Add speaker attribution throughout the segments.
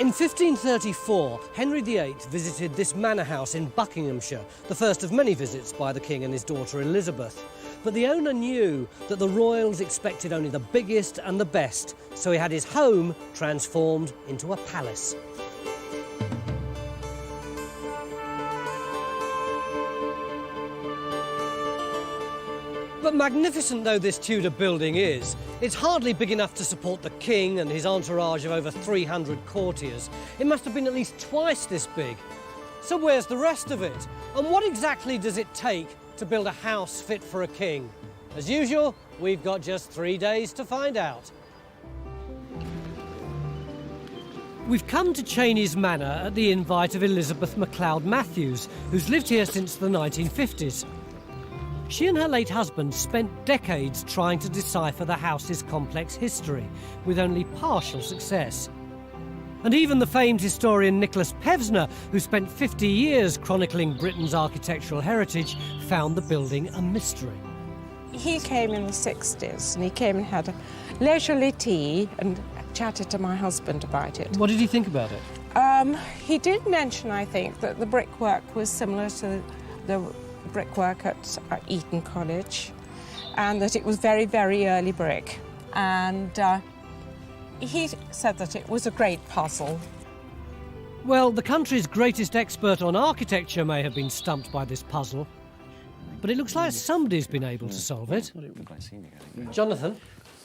Speaker 1: In 1534, Henry VIII visited this manor house in Buckinghamshire, the first of many visits by the king and his daughter Elizabeth. But the owner knew that the royals expected only the biggest and the best, so he had his home transformed into a palace. But magnificent though this Tudor building is, it's hardly big enough to support the king and his entourage of over 300 courtiers. It must have been at least twice this big. So where's the rest of it? And what exactly does it take to build a house fit for a king? As usual, we've got just 3 days to find out. We've come to Chenies Manor at the invite of Elizabeth MacLeod Matthews, who's lived here since the 1950s. She and her late husband spent decades trying to decipher the house's complex history, with only partial success. And even the famed historian Nicholas Pevsner, who spent 50 years chronicling Britain's architectural heritage, found the building a mystery.
Speaker 2: He came in the 60s, and he came and had a leisurely tea and chatted to my husband about it.
Speaker 1: What did he think about it?
Speaker 2: He did mention, I think, that the brickwork was similar to the brickwork at Eton College, and that it was very, very early brick. And he said that it was a great puzzle.
Speaker 1: Well, the country's greatest expert on architecture may have been stumped by this puzzle, but it looks like somebody's been able to solve it. Jonathan?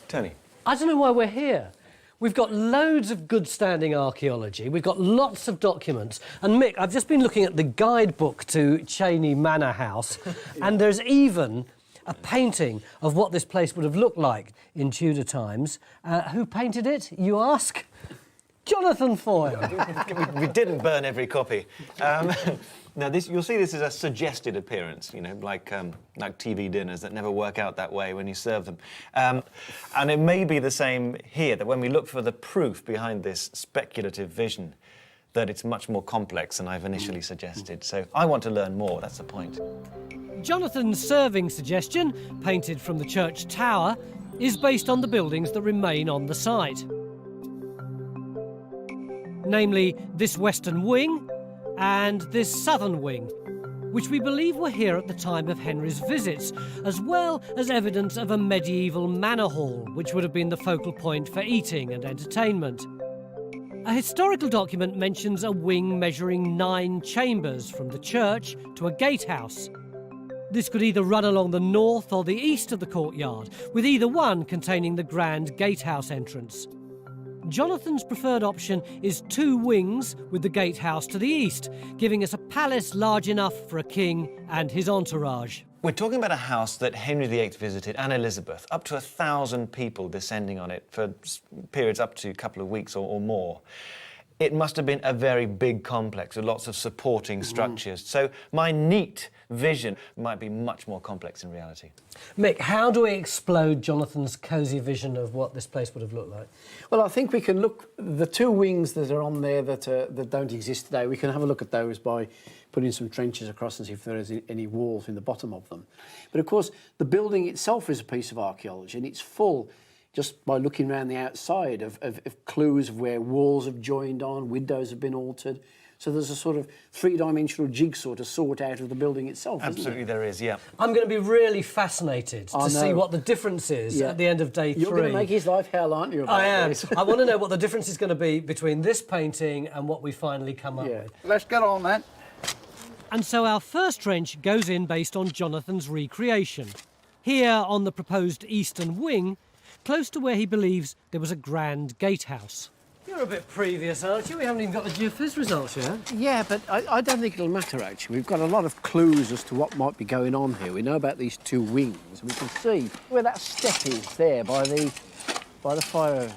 Speaker 3: Tony?
Speaker 1: I don't know why we're here. We've got loads of good standing archaeology, we've got lots of documents, and Mick, I've just been looking at the guidebook to Chenies Manor House, and there's even a painting of what this place would have looked like in Tudor times. Who painted it, you ask? Jonathan Foyle.
Speaker 3: we didn't burn every copy. Now, you'll see this as a suggested appearance, you know, like TV dinners that never work out that way when you serve them. And it may be the same here, that when we look for the proof behind this speculative vision, that it's much more complex than I've initially suggested. So I want to learn more, that's the point.
Speaker 1: Jonathan's serving suggestion, painted from the church tower, is based on the buildings that remain on the site. Namely, this western wing and this southern wing, which we believe were here at the time of Henry's visits, as well as evidence of a medieval manor hall, which would have been the focal point for eating and entertainment. A historical document mentions a wing measuring 9 chambers from the church to a gatehouse. This could either run along the north or the east of the courtyard, with either one containing the grand gatehouse entrance. Jonathan's preferred option is 2 wings with the gatehouse to the east, giving us a palace large enough for a king and his entourage.
Speaker 3: We're talking about a house that Henry VIII visited, and Elizabeth, up to 1,000 people descending on it for periods up to a couple of weeks or more. It must have been a very big complex with lots of supporting structures. So my neat vision might be much more complex in reality.
Speaker 1: Mick, how do we explode Jonathan's cosy vision of what this place would have looked like?
Speaker 4: Well, I think we can look, the 2 wings that are on there that don't exist today, we can have a look at those by putting some trenches across and see if there is any walls in the bottom of them. But of course, the building itself is a piece of archaeology, and it's full, just by looking around the outside, of clues of where walls have joined on, windows have been altered. So there's a sort of 3-dimensional jigsaw to sort out of the building itself,
Speaker 3: Absolutely
Speaker 4: isn't there?
Speaker 3: there is, yeah.
Speaker 1: I'm going to be really fascinated to see what the difference is at the end of day 3.
Speaker 4: You're going to make his life hell, aren't you?
Speaker 1: I am. I want to know what the difference is going to be between this painting and what we finally come up with.
Speaker 5: Let's get on then.
Speaker 1: And so our first trench goes in based on Jonathan's recreation. Here on the proposed eastern wing, close to where he believes there was a grand gatehouse. You're a bit previous, aren't you? We haven't even got the geophys results yet.
Speaker 4: Yeah, but I don't think it'll matter, actually. We've got a lot of clues as to what might be going on here. We know about these 2 wings. We can see where that step is there by the fire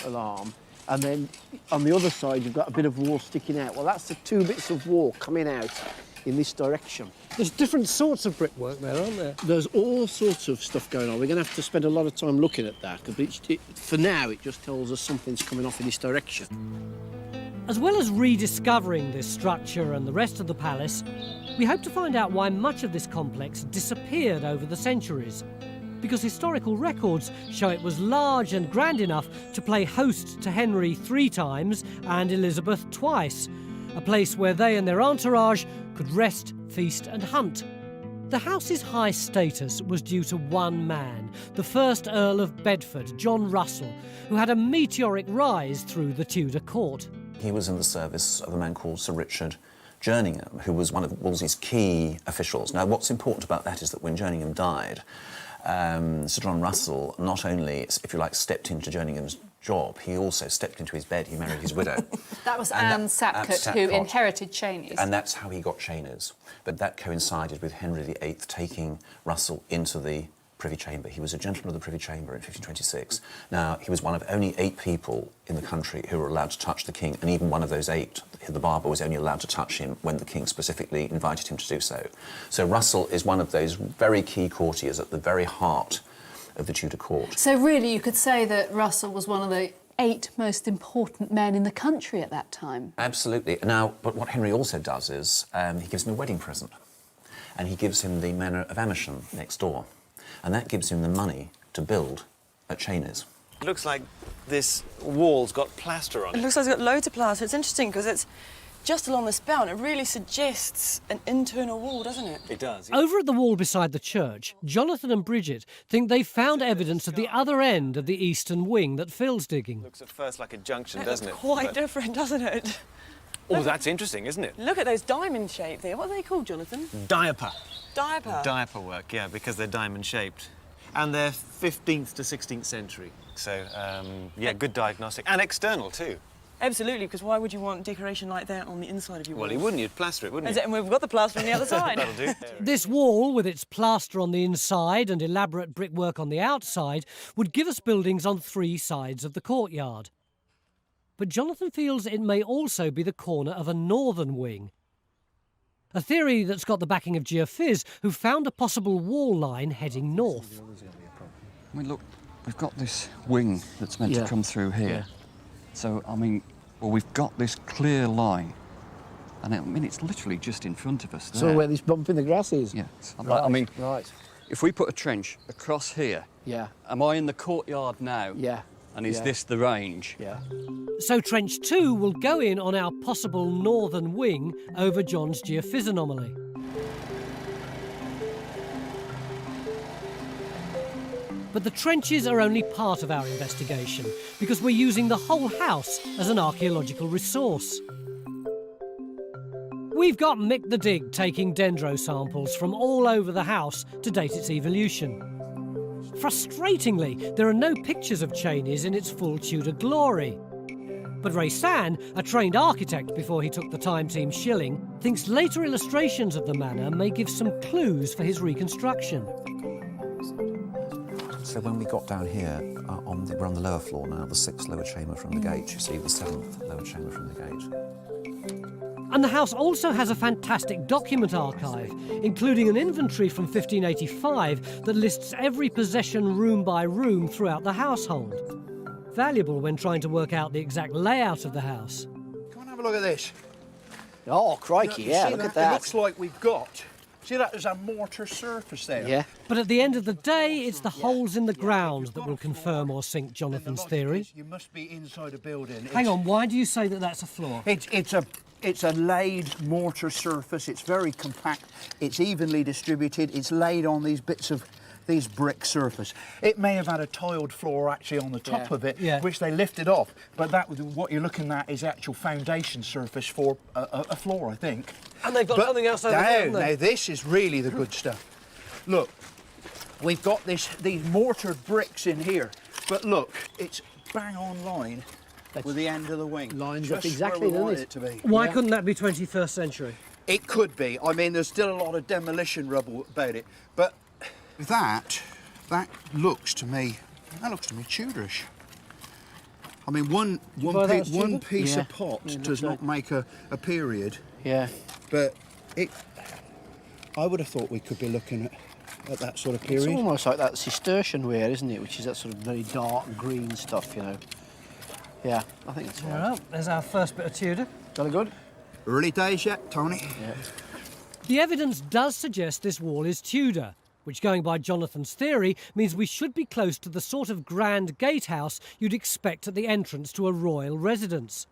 Speaker 4: alarm. And then on the other side, you've got a bit of wall sticking out. Well, that's the 2 bits of wall coming out in this direction.
Speaker 1: There's different sorts of brickwork there, aren't there?
Speaker 4: There's all sorts of stuff going on. We're going to have to spend a lot of time looking at that, because for now it just tells us something's coming off in this direction.
Speaker 1: As well as rediscovering this structure and the rest of the palace, we hope to find out why much of this complex disappeared over the centuries. because historical records show it was large and grand enough to play host to Henry 3 times and Elizabeth twice, a place where they and their entourage could rest, feast and hunt. The house's high status was due to one man, the first Earl of Bedford, John Russell, who had a meteoric rise through the Tudor court.
Speaker 5: He was in the service of a man called Sir Richard Jerningham, who was one of Wolsey's key officials. Now, what's important about that is that when Jerningham died, Sir John Russell not only, if you like, stepped into Jerningham's job, he also stepped into his bed, he married his widow.
Speaker 6: That was Anne Sapcott, who inherited Chenies.
Speaker 5: And that's how he got Chenies. But that coincided with Henry VIII taking Russell into the Privy Chamber. He was a gentleman of the Privy Chamber in 1526. Now, he was one of only 8 people in the country who were allowed to touch the king, and even one of those 8, the barber, was only allowed to touch him when the king specifically invited him to do so. So Russell is one of those very key courtiers at the very heart of the Tudor court.
Speaker 6: So really you could say that Russell was one of the 8 most important men in the country at that time.
Speaker 5: Absolutely. Now, but what Henry also does is he gives him a wedding present, and he gives him the manor of Amersham next door, and that gives him the money to build at Chenies.
Speaker 3: It looks like this wall's got plaster on it.
Speaker 7: It looks like it's got loads of plaster. It's interesting because it's just along the spout, and it really suggests an internal wall, doesn't it?
Speaker 3: It does.
Speaker 1: Over at the wall beside the church, Jonathan and Bridget think they found evidence at the other end of the eastern wing that Phil's digging.
Speaker 3: Looks at first like a junction,
Speaker 7: It
Speaker 3: doesn't
Speaker 7: looks
Speaker 3: it?
Speaker 7: quite
Speaker 3: But-
Speaker 7: different, doesn't it?
Speaker 3: Oh, that's interesting, isn't it?
Speaker 7: Look at those diamond shaped there. What are they called, Jonathan?
Speaker 3: Diaper.
Speaker 7: Diaper.
Speaker 3: Diaper work, yeah, because they're diamond-shaped. And they're 15th to 16th century. So, yeah, good diagnostic. And external, too.
Speaker 7: Absolutely, because why would you want decoration like that on the inside of your wall?
Speaker 3: Well, you wouldn't. You'd plaster it, wouldn't you?
Speaker 7: And we've got the plaster on the other side.
Speaker 3: That'll do.
Speaker 1: This wall, with its plaster on the inside and elaborate brickwork on the outside, would give us buildings on 3 sides of the courtyard. But Jonathan feels it may also be the corner of a northern wing. A theory that's got the backing of geophys, who found a possible wall line heading north.
Speaker 8: I mean, look, we've got this wing that's meant to come through here.
Speaker 4: Yeah.
Speaker 8: So, I mean, well, we've got this clear line. And I mean, it's literally just in front of us there.
Speaker 4: So where this bump in the grass is?
Speaker 8: Yeah.
Speaker 4: Right,
Speaker 8: I mean,
Speaker 4: right.
Speaker 8: if we put a trench across here,
Speaker 4: Yeah.
Speaker 8: am I in the courtyard now?
Speaker 4: Yeah.
Speaker 8: And is
Speaker 4: Yeah.
Speaker 8: this the range?
Speaker 4: Yeah.
Speaker 1: So Trench 2 will go in on our possible northern wing over John's geophys anomaly. But the trenches are only part of our investigation, because we're using the whole house as an archaeological resource. We've got Mick the Dig taking dendro samples from all over the house to date its evolution. Frustratingly, there are no pictures of Chenies in its full Tudor glory. But Ray San, a trained architect before he took the Time Team shilling, thinks later illustrations of the manor may give some clues for his reconstruction.
Speaker 5: So when we got down here, we're on the lower floor now, the 6th lower chamber from the gate. You see the 7th lower chamber from the gate.
Speaker 1: And the house also has a fantastic document archive, including an inventory from 1585 that lists every possession room by room throughout the household. Valuable when trying to work out the exact layout of the house.
Speaker 9: Come and have a look at this.
Speaker 4: Oh, crikey,
Speaker 9: You
Speaker 4: yeah,
Speaker 9: see
Speaker 4: look at
Speaker 9: It
Speaker 4: that.
Speaker 9: looks like we've got... See that? There's a mortar surface there.
Speaker 4: Yeah.
Speaker 1: But at the end of the day, it's the holes in the ground that will confirm or sink Jonathan's theory.
Speaker 9: You must be inside a building.
Speaker 1: Hang on, why do you say that that's a floor?
Speaker 9: It's a laid mortar surface. It's very compact. It's evenly distributed. It's laid on these bits of these brick surface. It may have had a tiled floor actually on the top of it, which they lifted off. But what you're looking at is actual foundation surface for a floor, I think.
Speaker 1: And they've got something else over there, haven't they?
Speaker 9: Now this is really the good stuff. Look, we've got these mortared bricks in here, but look, it's bang on line with the end of the wing.
Speaker 4: Lines up
Speaker 9: Just
Speaker 4: exactly,
Speaker 9: where we want
Speaker 4: doesn't
Speaker 9: it to be.
Speaker 1: Why couldn't that be 21st century?
Speaker 9: It could be. I mean, there's still a lot of demolition rubble about it, but that looks to me Tudorish. I mean, one piece of pot does not make a period.
Speaker 4: Yeah.
Speaker 9: But I would have thought we could be looking at that sort of period.
Speaker 4: It's almost like that Cistercian ware, isn't it? Which is that sort of very dark green stuff, you know. Yeah, I think it's right.
Speaker 1: Well, there's our first bit of Tudor.
Speaker 4: Jolly good.
Speaker 9: Early days yet, Tony?
Speaker 4: Yeah.
Speaker 1: The evidence does suggest this wall is Tudor, which, going by Jonathan's theory, means we should be close to the sort of grand gatehouse you'd expect at the entrance to a royal residence.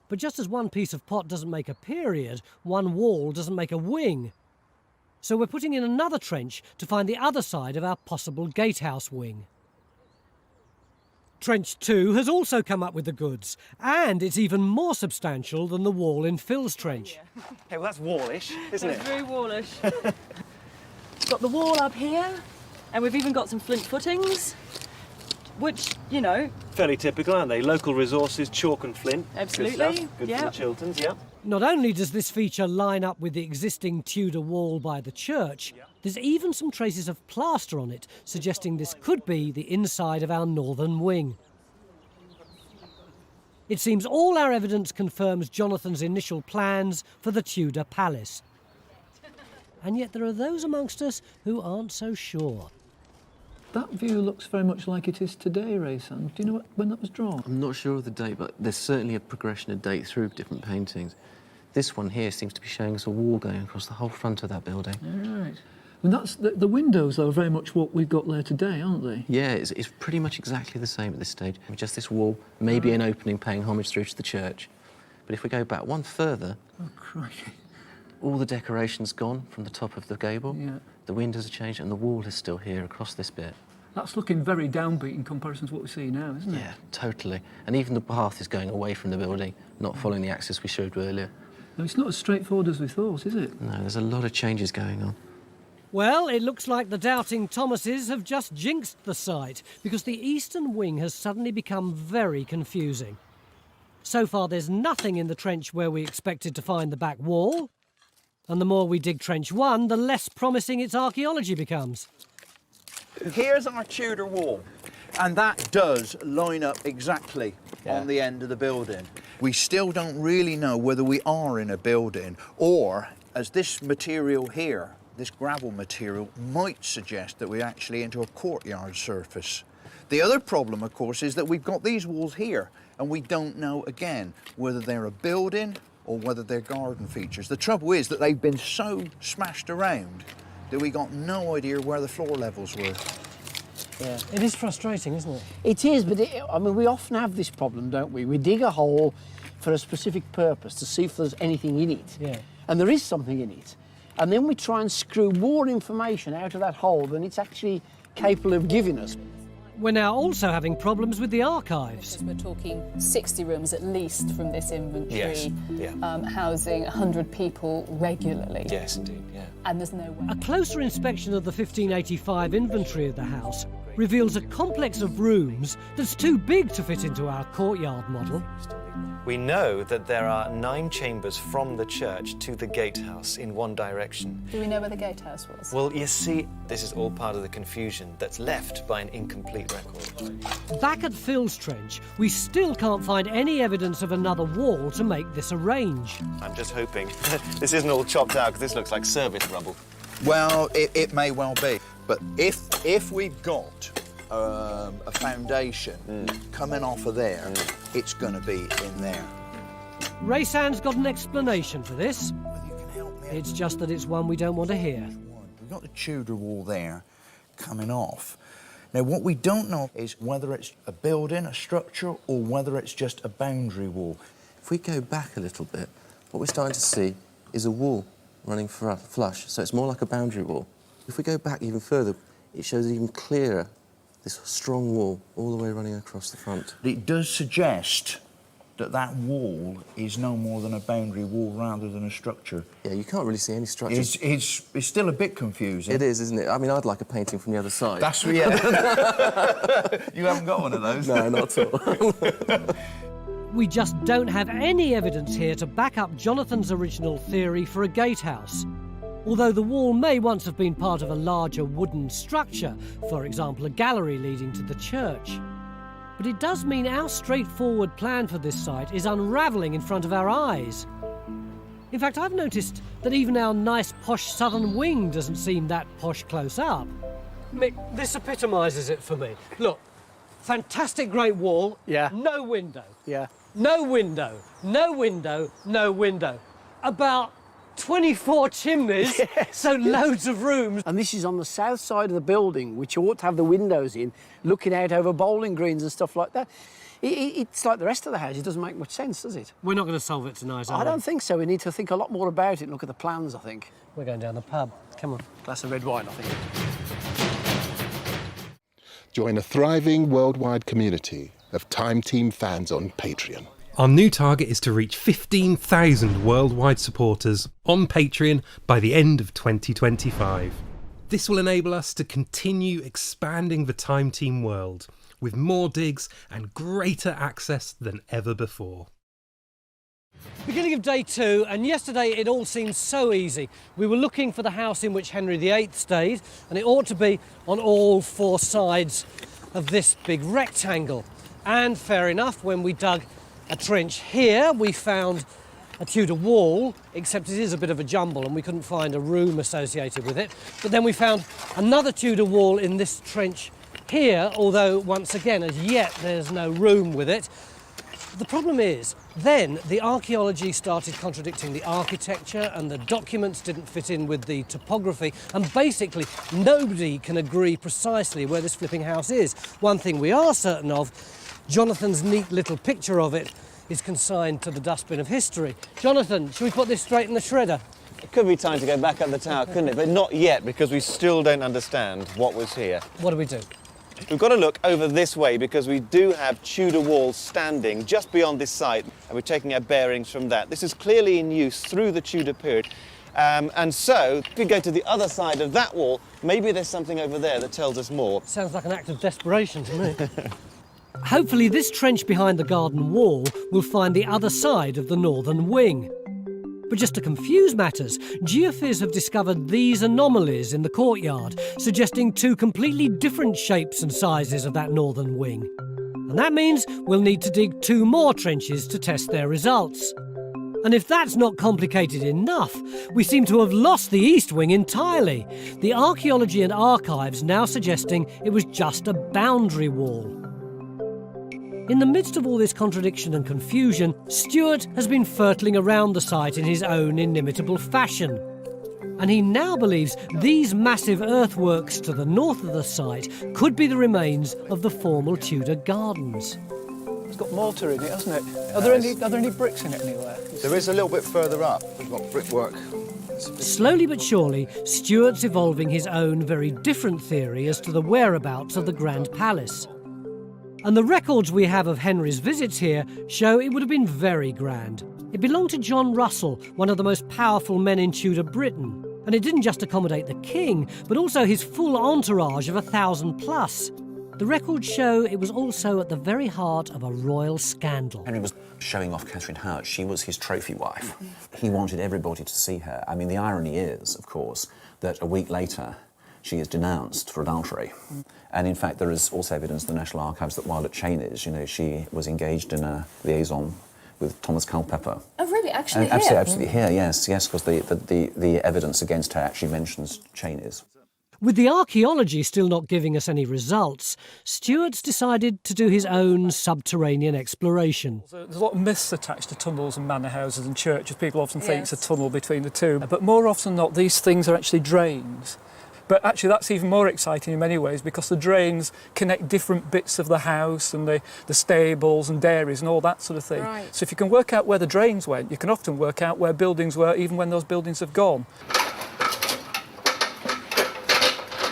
Speaker 1: But just as one piece of pot doesn't make a period, one wall doesn't make a wing. So we're putting in another trench to find the other side of our possible gatehouse wing. Trench 2 has also come up with the goods, and it's even more substantial than the wall in Phil's trench.
Speaker 3: Hey, well, that's wallish, isn't
Speaker 7: It's
Speaker 3: it?
Speaker 7: very wallish. Got the wall up here, and we've even got some flint footings, which, you know...
Speaker 3: Fairly typical, aren't they? Local resources, chalk and flint.
Speaker 7: Absolutely,
Speaker 3: Good stuff. Good
Speaker 7: yeah.
Speaker 3: for the Chilterns, yeah.
Speaker 1: Not only does this feature line up with the existing Tudor wall by the church, there's even some traces of plaster on it, suggesting this could be the inside of our northern wing. It seems all our evidence confirms Jonathan's initial plans for the Tudor palace. And yet there are those amongst us who aren't so sure.
Speaker 10: That view looks very much like it is today, Ray-san. Do you know when that was drawn?
Speaker 11: I'm not sure of the date, but there's certainly a progression of date through different paintings. This one here seems to be showing us a wall going across the whole front of that building.
Speaker 10: All right. And that's the windows, though, are very much what we've got there today, aren't they?
Speaker 11: Yeah, it's pretty much exactly the same at this stage. Just this wall, maybe an opening paying homage through to the church. But if we go back one further...
Speaker 10: Oh, crikey.
Speaker 11: All the decoration's gone from the top of the gable.
Speaker 10: Yeah.
Speaker 11: The windows are changed and the wall is still here across this bit.
Speaker 10: That's looking very downbeat in comparison to what we see now, isn't it?
Speaker 11: Yeah, totally. And even the path is going away from the building, not following the axis we showed earlier.
Speaker 10: No, it's not as straightforward as we thought, is it?
Speaker 11: No, there's a lot of changes going on.
Speaker 1: Well, it looks like the doubting Thomases have just jinxed the site, because the eastern wing has suddenly become very confusing. So far, there's nothing in the trench where we expected to find the back wall. And the more we dig Trench 1, the less promising its archaeology becomes.
Speaker 9: Here's our Tudor wall, and that does line up exactly on the end of the building. We still don't really know whether we are in a building or, as this material here, this gravel material, might suggest that we're actually into a courtyard surface. The other problem, of course, is that we've got these walls here, and we don't know, again, whether they're a building or whether they're garden features. The trouble is that they've been so smashed around that we got no idea where the floor levels were.
Speaker 1: Yeah. It is frustrating, isn't it?
Speaker 4: It is, but I mean, we often have this problem, don't we? We dig a hole for a specific purpose to see if there's anything in it.
Speaker 1: Yeah.
Speaker 4: And there is something in it. And then we try and screw more information out of that hole than it's actually capable of giving us.
Speaker 1: We're now also having problems with the archives.
Speaker 6: We're talking 60 rooms at least from this inventory,
Speaker 3: Yes, yeah.
Speaker 6: Housing 100 people regularly.
Speaker 3: Yes, indeed, yeah.
Speaker 6: And there's no way.
Speaker 1: A closer inspection of the 1585 inventory of the house reveals a complex of rooms that's too big to fit into our courtyard model.
Speaker 3: We know that there are 9 chambers from the church to the gatehouse in one direction.
Speaker 6: Do we know where the gatehouse was?
Speaker 3: Well, you see, this is all part of the confusion that's left by an incomplete record.
Speaker 1: Back at Phil's trench, we still can't find any evidence of another wall to make this a range.
Speaker 3: I'm just hoping this isn't all chopped out, because this looks like service rubble.
Speaker 9: Well, it may well be, but if we've got a foundation coming off of there, it's going to be in there.
Speaker 1: Raysan's got an explanation for this.
Speaker 9: Whether you can help me.
Speaker 1: It's just that it's one we don't want to hear.
Speaker 9: We've got the Tudor wall there coming off. Now, what we don't know is whether it's a building, a structure, or whether it's just a boundary wall.
Speaker 11: If we go back a little bit, what we're starting to see is a wall running flush, so it's more like a boundary wall. If we go back even further, it shows even clearer this strong wall all the way running across the front.
Speaker 9: It does suggest that that wall is no more than a boundary wall rather than a structure.
Speaker 11: Yeah, you can't really see any structures.
Speaker 9: It's still a bit confusing.
Speaker 11: It is, isn't it? I mean, I'd like a painting from the other side.
Speaker 9: That's You haven't got one of those?
Speaker 11: No, not at all.
Speaker 1: We just don't have any evidence here to back up Jonathan's original theory for a gatehouse. Although the wall may once have been part of a larger wooden structure, for example, a gallery leading to the church. But it does mean our straightforward plan for this site is unraveling in front of our eyes. In fact, I've noticed that even our nice posh southern wing doesn't seem that posh close up. Mick, this epitomises it for me. Look, fantastic great wall,
Speaker 4: Yeah.
Speaker 1: no window.
Speaker 4: Yeah.
Speaker 1: No window, no window, no window. About 24 chimneys, so loads of rooms.
Speaker 4: And this is on the south side of the building, which ought to have the windows in, looking out over bowling greens and stuff like that. It's like the rest of the house. It doesn't make much sense, does it?
Speaker 1: We're not going to solve it tonight, are we?
Speaker 4: I don't think so. We need to think a lot more about it and look at the plans, I think.
Speaker 1: We're going down the pub. Come on.
Speaker 4: Glass of red wine, I think.
Speaker 12: Join a thriving worldwide community of Time Team fans on Patreon.
Speaker 13: Our new target is to reach 15,000 worldwide supporters on Patreon by the end of 2025. This will enable us to continue expanding the Time Team world with more digs and greater access than ever before.
Speaker 1: Beginning of day 2, and yesterday it all seemed so easy. We were looking for the house in which Henry VIII stayed, and it ought to be on all 4 sides of this big rectangle. And fair enough, when we dug a trench here, we found a Tudor wall, except it is a bit of a jumble and we couldn't find a room associated with it. But then we found another Tudor wall in this trench here, although once again, as yet, there's no room with it. The problem is, then the archaeology started contradicting the architecture and the documents didn't fit in with the topography, and basically nobody can agree precisely where this flipping house is. One thing we are certain of, Jonathan's neat little picture of it is consigned to the dustbin of history. Jonathan, should we put this straight in the shredder?
Speaker 3: It could be time to go back up the tower, couldn't it? But not yet, because we still don't understand what was here.
Speaker 1: What do we do?
Speaker 3: We've got to look over this way because we do have Tudor walls standing just beyond this site, and we're taking our bearings from that. This is clearly in use through the Tudor period. And so, if we go to the other side of that wall, maybe there's something over there that tells us more.
Speaker 1: Sounds like an act of desperation to me. Hopefully this trench behind the garden wall will find the other side of the northern wing. But just to confuse matters, geophys have discovered these anomalies in the courtyard, suggesting 2 completely different shapes and sizes of that northern wing. And that means we'll need to dig 2 more trenches to test their results. And if that's not complicated enough, we seem to have lost the east wing entirely. The Archaeology and Archives now suggesting it was just a boundary wall. In the midst of all this contradiction and confusion, Stuart has been fertling around the site in his own inimitable fashion. And he now believes these massive earthworks to the north of the site could be the remains of the formal Tudor gardens.
Speaker 9: It's got mortar in it, hasn't it? Are there any bricks in it anywhere?
Speaker 14: There is a little bit further up. We've got brickwork.
Speaker 1: Slowly but surely, Stuart's evolving his own very different theory as to the whereabouts of the Grand Palace. And the records we have of Henry's visits here show it would have been very grand. It belonged to John Russell, one of the most powerful men in Tudor Britain. And it didn't just accommodate the king, but also his full entourage of 1,000 plus. The records show it was also at the very heart of a royal scandal.
Speaker 5: Henry was showing off Catherine Howard. She was his trophy wife. He wanted everybody to see her. I mean, the irony is, of course, that a week later, she is denounced for adultery. And in fact, there is also evidence in the National Archives that while at Chenies, she was engaged in a liaison with Thomas Culpeper.
Speaker 6: Oh, really? Actually,
Speaker 5: and
Speaker 6: here?
Speaker 5: Absolutely here, yes, because the evidence against her actually mentions Chenies.
Speaker 1: With the archaeology still not giving us any results, Stuart's decided to do his own subterranean exploration.
Speaker 10: There's a lot of myths attached to tunnels and manor houses and churches. People often think it's a tunnel between the two. But more often than not, these things are actually drains. But actually that's even more exciting in many ways because the drains connect different bits of the house and the stables and dairies and all that sort of thing.
Speaker 2: Right.
Speaker 10: So if you can work out where the drains went, you can often work out where buildings were even when those buildings have gone.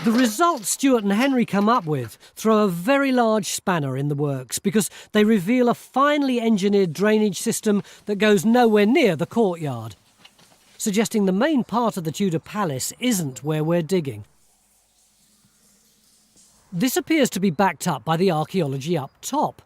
Speaker 1: The results Stuart and Henry come up with throw a very large spanner in the works because they reveal a finely engineered drainage system that goes nowhere near the courtyard, suggesting the main part of the Tudor palace isn't where we're digging. This appears to be backed up by the archaeology up top.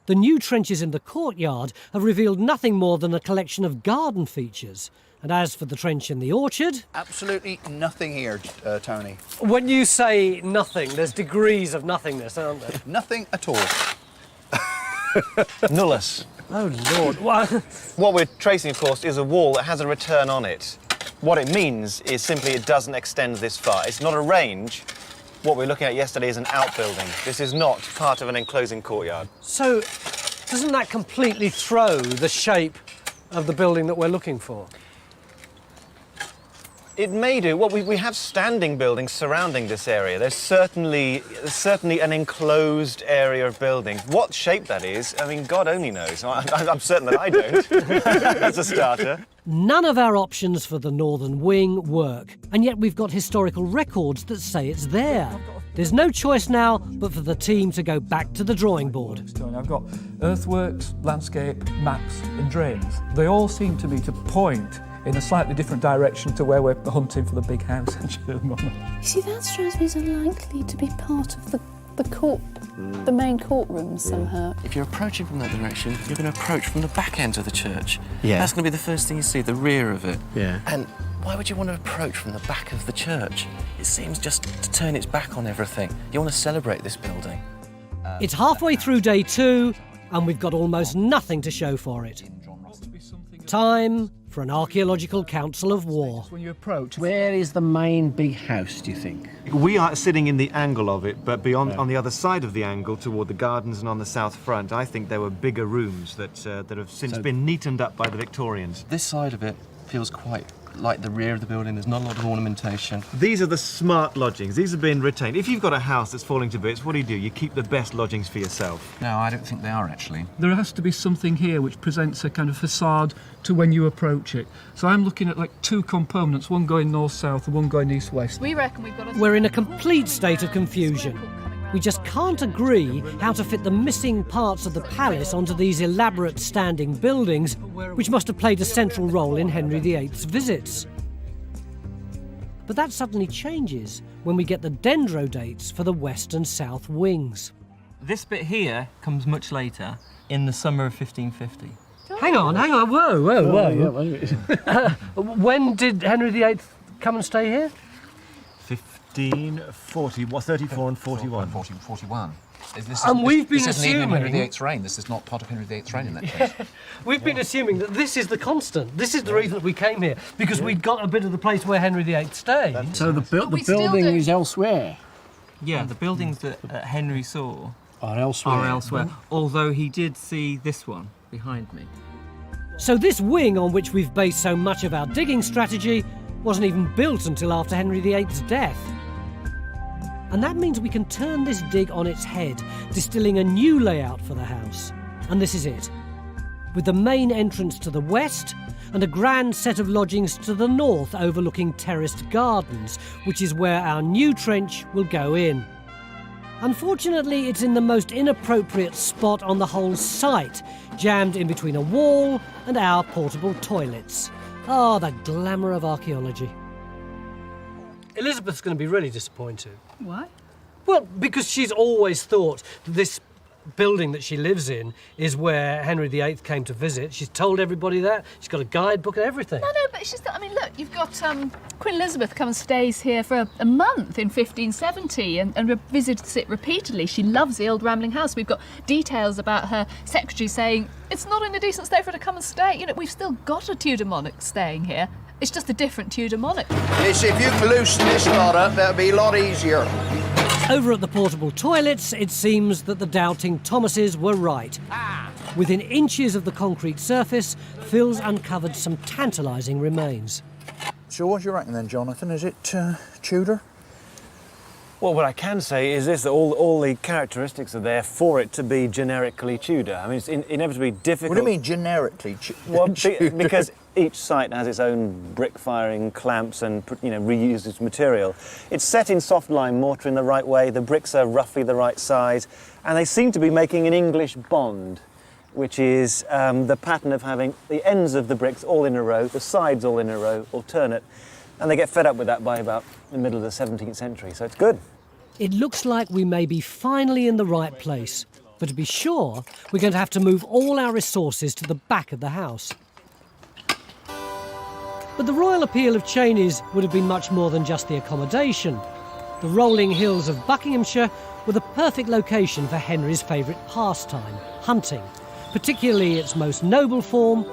Speaker 1: The new trenches in the courtyard have revealed nothing more than a collection of garden features. And as for the trench in the orchard...
Speaker 14: Absolutely nothing here, Tony.
Speaker 1: When you say nothing, there's degrees of nothingness, aren't there?
Speaker 14: Nothing at all.
Speaker 3: Nullus.
Speaker 1: Oh, Lord.
Speaker 3: What we're tracing, of course, is a wall that has a return on it. What it means is simply it doesn't extend this far. It's not a range. What we were looking at yesterday is an outbuilding. This is not part of an enclosing courtyard.
Speaker 1: So, doesn't that completely throw the shape of the building that we're looking for?
Speaker 3: It may do. Well, we have standing buildings surrounding this area. There's certainly an enclosed area of buildings. What shape that is, I mean, God only knows. I'm certain that I don't. That's a starter.
Speaker 1: None of our options for the northern wing work, and yet we've got historical records that say it's there. There's no choice now but for the team to go back to the drawing board.
Speaker 10: I've got earthworks, landscape, maps and drains. They all seem to me to point in a slightly different direction to where we're hunting for the big house in Chenies Manor.
Speaker 6: You see, that strikes me as unlikely to be part of the court, the main courtroom somehow.
Speaker 11: If you're approaching from that direction, you're going to approach from the back end of the church.
Speaker 4: Yeah.
Speaker 11: That's going to be the first thing you see, the rear of it.
Speaker 4: Yeah.
Speaker 11: And why would you want to approach from the back of the church? It seems just to turn its back on everything. You want to celebrate this building.
Speaker 1: It's halfway through day 2, and we've got almost nothing to show for it. Time for an archaeological council of war.
Speaker 10: When you approach,
Speaker 4: Where is the main big house, do you think?
Speaker 3: We are sitting in the angle of it, but beyond, on the other side of the angle, toward the gardens and on the south front, I think there were bigger rooms that have since been neatened up by the Victorians.
Speaker 11: This side of it feels quite like the rear of the building. There's not a lot of ornamentation.
Speaker 3: These are the smart lodgings. These have been retained. If you've got a house that's falling to bits, what do? You keep the best lodgings for yourself.
Speaker 5: No, I don't think they are, actually.
Speaker 10: there has to be something here which presents a kind of facade to when you approach it. So I'm looking at like 2 components, one going north-south and one going east-west.
Speaker 6: We reckon we've got
Speaker 1: We're in a complete state of confusion. We just can't agree how to fit the missing parts of the palace onto these elaborate standing buildings, which must have played a central role in Henry VIII's visits. But that suddenly changes when we get the dendro dates for the west and south wings.
Speaker 15: This bit here comes much later, in the summer of 1550.
Speaker 1: Hang on, whoa. When did Henry VIII come and stay here?
Speaker 3: 1540, 34 and 41.
Speaker 5: 41.
Speaker 1: And we've been
Speaker 5: this isn't even
Speaker 1: assuming...
Speaker 5: Henry VIII's reign. This is not part of Henry VIII's reign in that case.
Speaker 1: We've been assuming that this is the constant. This is the reason that we came here, because we'd got a bit of the place where Henry VIII stayed.
Speaker 4: So the building is elsewhere?
Speaker 15: Yeah, the buildings that Henry saw
Speaker 4: Are elsewhere.
Speaker 15: although he did see this one behind me.
Speaker 1: So this wing on which we've based so much of our digging strategy wasn't even built until after Henry VIII's death. And that means we can turn this dig on its head, distilling a new layout for the house. And this is it. With the main entrance to the west and a grand set of lodgings to the north overlooking terraced gardens, which is where our new trench will go in. Unfortunately, it's in the most inappropriate spot on the whole site, jammed in between a wall and our portable toilets. Ah, the glamour of archaeology. Elizabeth's going to be really disappointed.
Speaker 6: Why?
Speaker 1: Well, because she's always thought that this building that she lives in is where Henry VIII came to visit. She's told everybody that. She's got a guidebook and everything.
Speaker 6: No, but she's... I mean, look, you've got Queen Elizabeth comes and stays here for a month in 1570 and visits it repeatedly. She loves the old rambling house. We've got details about her secretary saying, it's not in a decent state for her to come and stay. You know, we've still got a Tudor monarch staying here. It's just a different Tudor monarch.
Speaker 14: Yes, if you can loosen this lot up, that'll be a lot easier.
Speaker 1: Over at the portable toilets, it seems that the doubting Thomases were right. Within inches of the concrete surface, Phil's uncovered some tantalising remains.
Speaker 9: So what do you reckon then, Jonathan? Is it Tudor?
Speaker 3: Well, what I can say is this, that all the characteristics are there for it to be generically Tudor. I mean, it's inevitably difficult...
Speaker 9: What do you mean, generically
Speaker 3: Well, because each site has its own brick-firing clamps and, reuses material. It's set in soft lime mortar in the right way, the bricks are roughly the right size, and they seem to be making an English bond, which is the pattern of having the ends of the bricks all in a row, the sides all in a row, alternate, and they get fed up with that by about the middle of the 17th century, so it's good.
Speaker 1: It looks like we may be finally in the right place, but to be sure, we're going to have to move all our resources to the back of the house. But the royal appeal of Chenies would have been much more than just the accommodation. The rolling hills of Buckinghamshire were the perfect location for Henry's favourite pastime, hunting, particularly its most noble form,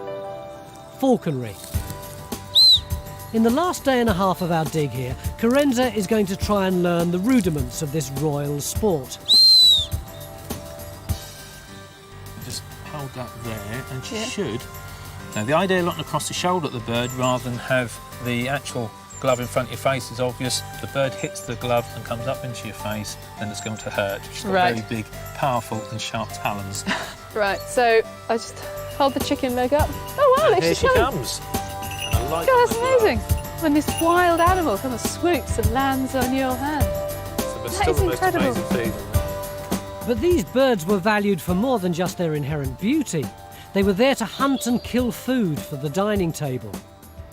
Speaker 1: falconry. In the last day and a half of our dig here, Carenza is going to try and learn the rudiments of this royal sport.
Speaker 15: Just hold that there and should... Now, the idea of looking across the shoulder at the bird rather than have the actual
Speaker 16: glove in front of your face is obvious. The bird hits the glove and comes up into your face, then it's going to hurt. She's got
Speaker 6: Right.
Speaker 16: very big, powerful and sharp talons.
Speaker 6: Right, so I just hold the chicken leg up. Oh wow, there
Speaker 16: Here
Speaker 6: she
Speaker 16: she
Speaker 6: comes.
Speaker 16: comes. And I like
Speaker 6: God, that's
Speaker 16: that as well.
Speaker 6: amazing. When this wild animal kind of swoops and lands on your hand.
Speaker 16: So it's
Speaker 6: That
Speaker 16: still
Speaker 6: is
Speaker 16: the most
Speaker 6: incredible.
Speaker 16: amazing feeling.
Speaker 1: But these birds were valued for more than just their inherent beauty. They were there to hunt and kill food for the dining table.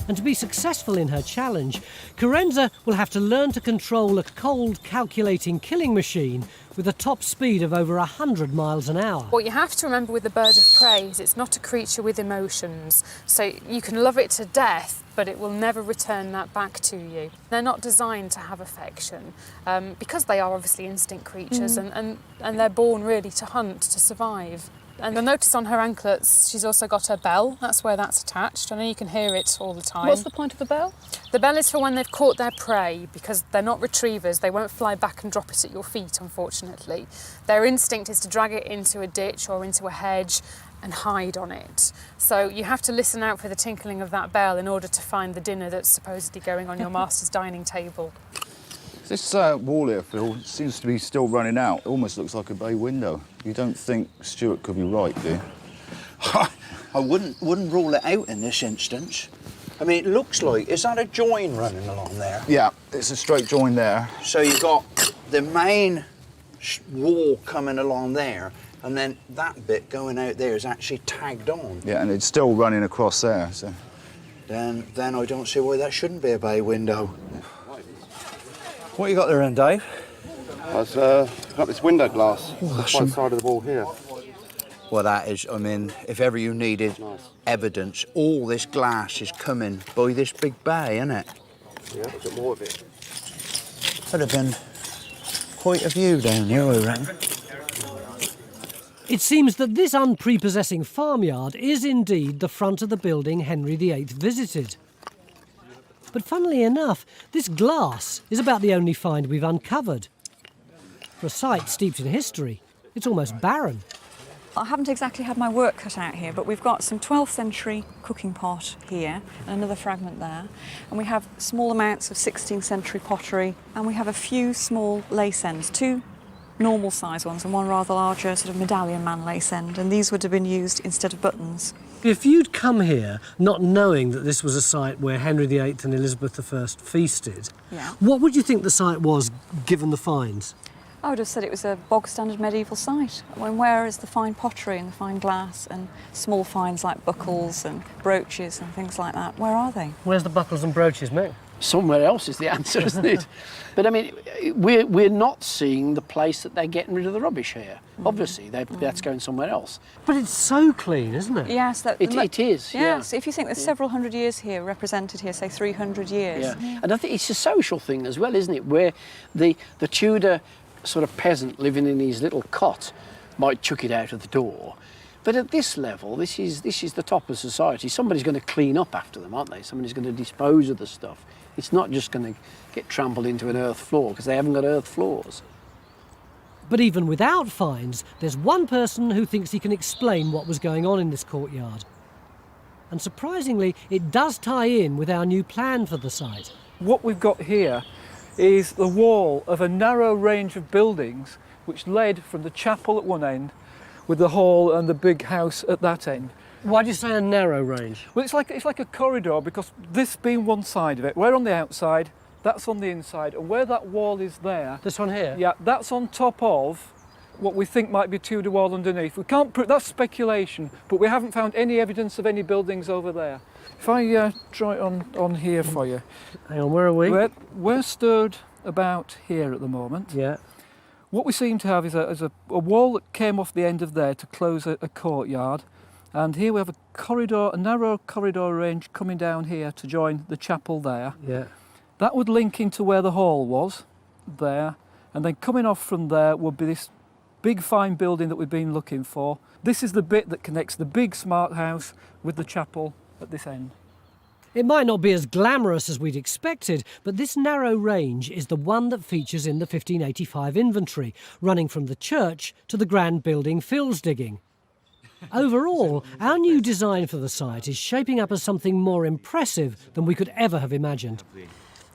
Speaker 1: And to be successful in her challenge, Carenza will have to learn to control a cold, calculating killing machine with a top speed of over 100 miles an hour.
Speaker 17: What you have to remember with the bird of prey is it's not a creature with emotions. So you can love it to death, but it will never return that back to you. They're not designed to have affection because they are obviously instinct creatures and they're born really to hunt, to survive. And you'll notice on her anklets, she's also got her bell. That's where that's attached. I know you can hear it all the time.
Speaker 6: What's the point of the bell?
Speaker 17: The bell is for when they've caught their prey, because they're not retrievers. They won't fly back and drop it at your feet, unfortunately. Their instinct is to drag it into a ditch or into a hedge and hide on it. So you have to listen out for the tinkling of that bell in order to find the dinner that's supposedly going on your master's dining table.
Speaker 18: This wall here, Phil, seems to be still running out. It almost looks like a bay window. You don't think Stuart could be right, do you?
Speaker 9: I wouldn't rule it out in this instance. I mean, it looks like, is that a join running along there?
Speaker 18: Yeah, it's a straight join there.
Speaker 9: So you've got the main wall coming along there, and then that bit going out there is actually tagged on.
Speaker 18: Yeah, and it's still running across there, so...
Speaker 9: Then I don't see why that shouldn't be a bay window. What you got there then, Dave?
Speaker 19: I've got this window glass on the side of the wall here.
Speaker 9: Well, that is, I mean, if ever you needed evidence, all this glass is coming by this big bay, isn't it?
Speaker 19: Yeah, I've got more of it.
Speaker 9: Could have been quite a view down here, I reckon.
Speaker 1: It seems that this unprepossessing farmyard is indeed the front of the building Henry VIII visited. But funnily enough, this glass is about the only find we've uncovered. For a site steeped in history, it's almost barren.
Speaker 20: I haven't exactly had my work cut out here, but we've got some 12th century cooking pot here, and another fragment there. And we have small amounts of 16th century pottery, and we have a few small lace ends, 2 normal size ones and 1 rather larger sort of medallion man lace end, and these would have been used instead of buttons.
Speaker 1: If you'd come here not knowing that this was a site where Henry VIII and Elizabeth I feasted, what would you think the site was, given the finds?
Speaker 20: I would have said it was a bog-standard medieval site. Where is the fine pottery and the fine glass and small finds like buckles and brooches and things like that? Where are they?
Speaker 1: Where's the buckles and brooches, mate?
Speaker 4: Somewhere else is the answer, isn't it? But I mean, we're not seeing the place that they're getting rid of the rubbish here. Obviously, that's going somewhere else.
Speaker 1: But it's so clean, isn't it?
Speaker 20: Yes,
Speaker 4: it is.
Speaker 20: Yes, if you think there's several hundred years here represented here, say 300 years.
Speaker 4: Yeah, and I think it's a social thing as well, isn't it? Where the Tudor sort of peasant living in his little cot might chuck it out of the door. But at this level, this is the top of society. Somebody's going to clean up after them, aren't they? Somebody's going to dispose of the stuff. It's not just going to get trampled into an earth floor, because they haven't got earth floors.
Speaker 1: But even without finds, there's one person who thinks he can explain what was going on in this courtyard. And surprisingly, it does tie in with our new plan for the site.
Speaker 10: What we've got here is the wall of a narrow range of buildings which led from the chapel at one end with the hall and the big house at that end.
Speaker 1: Why do you say a narrow range?
Speaker 10: Well, it's like a corridor, because this being one side of it, we're on the outside, that's on the inside, and where that wall is there...
Speaker 1: This one here?
Speaker 10: Yeah, that's on top of what we think might be a Tudor wall underneath. We can't prove, that's speculation, but we haven't found any evidence of any buildings over there. If I try it on here for you.
Speaker 1: Hang on, where are we?
Speaker 10: We're stood about here at the moment.
Speaker 1: Yeah.
Speaker 10: What we seem to have is a wall that came off the end of there to close a courtyard. And here we have a corridor, a narrow corridor range coming down here to join the chapel there.
Speaker 1: Yeah.
Speaker 10: That would link into where the hall was, there. And then coming off from there would be this big fine building that we've been looking for. This is the bit that connects the big smart house with the chapel at this end.
Speaker 1: It might not be as glamorous as we'd expected, but this narrow range is the one that features in the 1585 inventory, running from the church to the grand building Phil's digging. Overall, our new design for the site is shaping up as something more impressive than we could ever have imagined.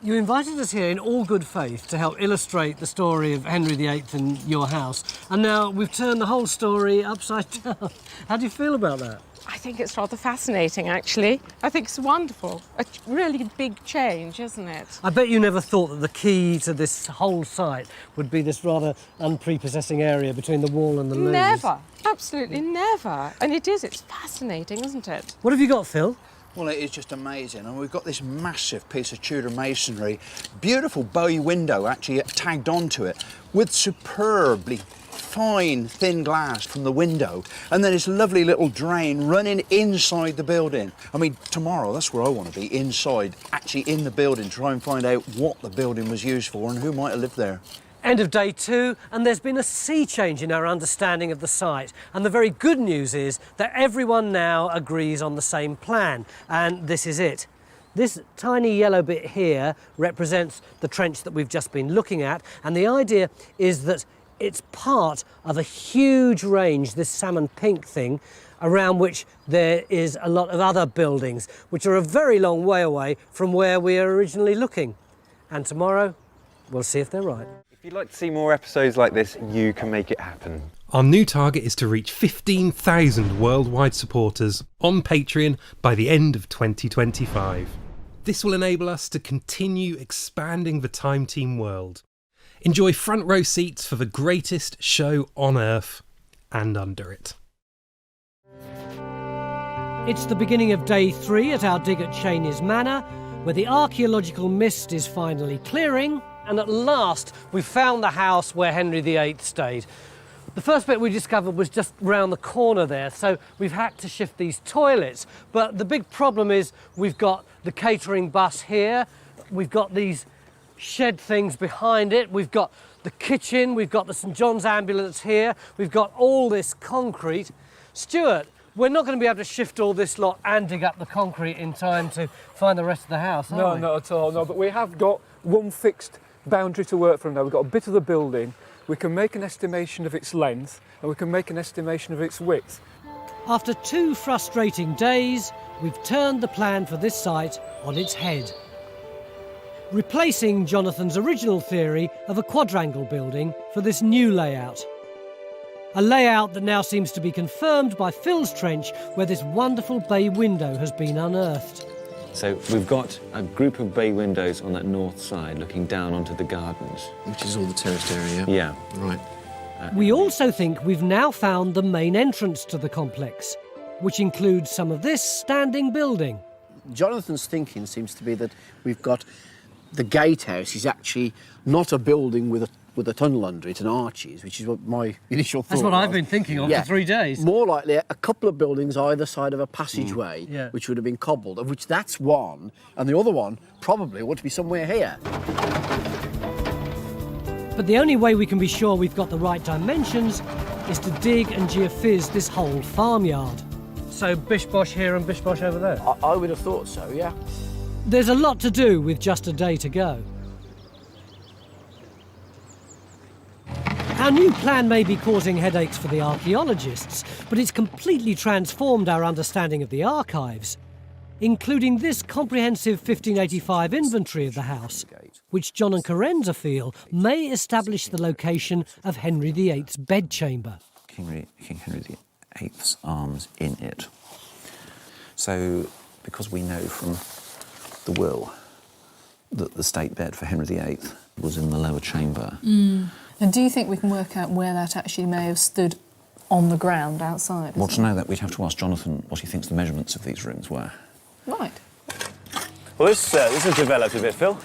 Speaker 1: You invited us here in all good faith to help illustrate the story of Henry VIII and your house, and now we've turned the whole story upside down. How do you feel about that?
Speaker 2: I think it's rather fascinating, actually. I think it's wonderful. A really big change, isn't it?
Speaker 1: I bet you never thought that the key to this whole site would be this rather unprepossessing area between the wall and the loom.
Speaker 2: Never. Absolutely never. And it is. It's fascinating, isn't it?
Speaker 1: What have you got, Phil?
Speaker 9: Well, it is just amazing. And we've got this massive piece of Tudor masonry, beautiful bow window actually tagged onto it, with superbly fine, thin glass from the window, and then this lovely little drain running inside the building. I mean, tomorrow, that's where I want to be, inside, actually in the building, try and find out what the building was used for and who might have lived there.
Speaker 1: End of day 2, and there's been a sea change in our understanding of the site. And the very good news is that everyone now agrees on the same plan, and this is it. This tiny yellow bit here represents the trench that we've just been looking at, and the idea is that it's part of a huge range, this salmon pink thing, around which there is a lot of other buildings, which are a very long way away from where we are originally looking. And tomorrow, we'll see if they're right.
Speaker 21: If you'd like to see more episodes like this, you can make it happen.
Speaker 13: Our new target is to reach 15,000 worldwide supporters on Patreon by the end of 2025. This will enable us to continue expanding the Time Team world. Enjoy front row seats for the greatest show on Earth and under it.
Speaker 1: It's the beginning of day 3 at our dig at Chenies Manor, where the archaeological mist is finally clearing, and at last we've found the house where Henry VIII stayed. The first bit we discovered was just round the corner there, so we've had to shift these toilets. But the big problem is we've got the catering bus here, we've got these shed things behind it, we've got the kitchen, we've got the St John's ambulance here, we've got all this concrete. Stuart, we're not going to be able to shift all this lot and dig up the concrete in time to find the rest of the house, are we?
Speaker 10: No, not at all, no, but we have got one fixed boundary to work from now. We've got a bit of the building, we can make an estimation of its length and we can make an estimation of its width.
Speaker 1: After 2 frustrating days, we've turned the plan for this site on its head, replacing Jonathan's original theory of a quadrangle building for this new layout. A layout that now seems to be confirmed by Phil's trench, where this wonderful bay window has been unearthed.
Speaker 3: So we've got a group of bay windows on that north side looking down onto the gardens.
Speaker 11: Which is all the terraced area?
Speaker 3: Yeah.
Speaker 11: Right.
Speaker 1: We also think we've now found the main entrance to the complex, which includes some of this standing building.
Speaker 4: Jonathan's thinking seems to be that we've got the gatehouse is actually not a building with a tunnel under it and arches, which is what my initial thought
Speaker 1: That's what
Speaker 4: was.
Speaker 1: I've been thinking of for 3 days.
Speaker 4: More likely a couple of buildings either side of a passageway, which would have been cobbled, of which that's one, and the other one probably ought to be somewhere here.
Speaker 1: But the only way we can be sure we've got the right dimensions is to dig and geophys this whole farmyard. So bish-bosh here and bish-bosh over there?
Speaker 4: I would have thought so, yeah.
Speaker 1: There's a lot to do with just a day to go. Our new plan may be causing headaches for the archaeologists, but it's completely transformed our understanding of the archives, including this comprehensive 1585 inventory of the house, which John and Carenza feel may establish the location of Henry VIII's bedchamber.
Speaker 5: King Henry VIII's arms in it. So, because we know from the will that the state bed for Henry VIII was in the lower chamber.
Speaker 6: And do you think we can work out where that actually may have stood on the ground outside?
Speaker 5: Well, to know that, we'd have to ask Jonathan what he thinks the measurements of these rooms were.
Speaker 6: Right.
Speaker 3: Well, this has developed a bit, Phil.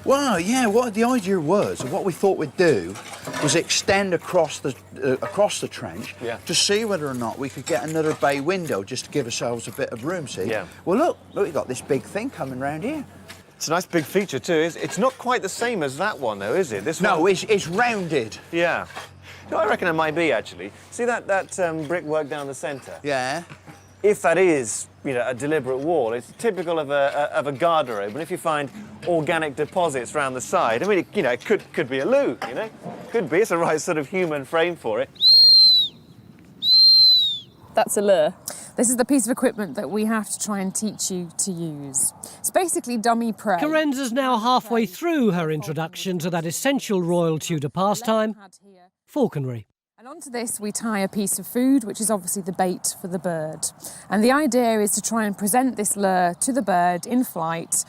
Speaker 9: Well, yeah, what the idea was, what we thought we'd do was extend across the trench to see whether or not we could get another bay window just to give ourselves a bit of room, see?
Speaker 3: Yeah.
Speaker 9: Well, look, we've got this big thing coming round here.
Speaker 3: It's a nice big feature too. It's not quite the same as that one though, is it? This one...
Speaker 9: No, it's rounded.
Speaker 3: Yeah. No, I reckon it might be actually. See that brickwork down the centre?
Speaker 9: Yeah.
Speaker 3: If that is, a deliberate wall, it's typical of a garderobe. And if you find organic deposits around the side, I mean, it could be a loo, Could be. It's the right sort of human frame for it.
Speaker 6: That's a lure.
Speaker 17: This is the piece of equipment that we have to try and teach you to use. It's basically dummy prey.
Speaker 1: Carenza's now halfway through her introduction to that essential royal Tudor pastime, falconry.
Speaker 17: And onto this we tie a piece of food, which is obviously the bait for the bird. And the idea is to try and present this lure to the bird in flight,